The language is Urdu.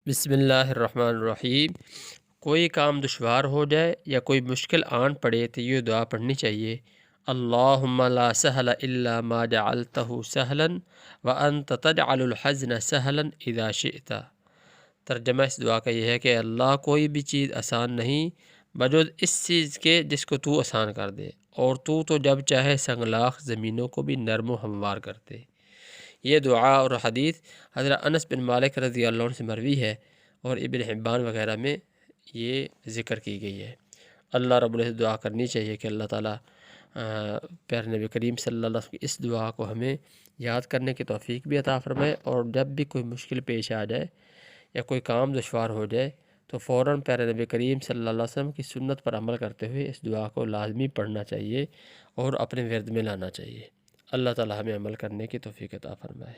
بسم اللہ الرحمن الرحیم۔ کوئی کام دشوار ہو جائے یا کوئی مشکل آن پڑے تو یہ دعا پڑھنی چاہیے۔ اللہم لا سہل الا ما جعلتہ سہلا وانت تجعل الحزن سہلا اذا شئت۔ ترجمہ اس دعا کا یہ ہے کہ اللہ کوئی بھی چیز آسان نہیں بجز اس چیز کے جس کو تو آسان کر دے، اور تو جب چاہے سنگلاخ زمینوں کو بھی نرم و ہموار کر دے۔ یہ دعا اور حدیث حضرت انس بن مالک رضی اللہ عنہ سے مروی ہے اور ابن حبان وغیرہ میں یہ ذکر کی گئی ہے۔ اللہ رب العزت دعا کرنی چاہیے کہ اللہ تعالیٰ پیارے نبی کریم صلی اللہ علیہ وسلم کی اس دعا کو ہمیں یاد کرنے کی توفیق بھی عطا فرمائے، اور جب بھی کوئی مشکل پیش آ جائے یا کوئی کام دشوار ہو جائے تو فوراً پیارے نبی کریم صلی اللہ علیہ وسلم کی سنت پر عمل کرتے ہوئے اس دعا کو لازمی پڑھنا چاہیے اور اپنے ورد میں لانا چاہیے۔ اللہ تعالیٰ ہمیں عمل کرنے کی توفیق عطا فرمائے۔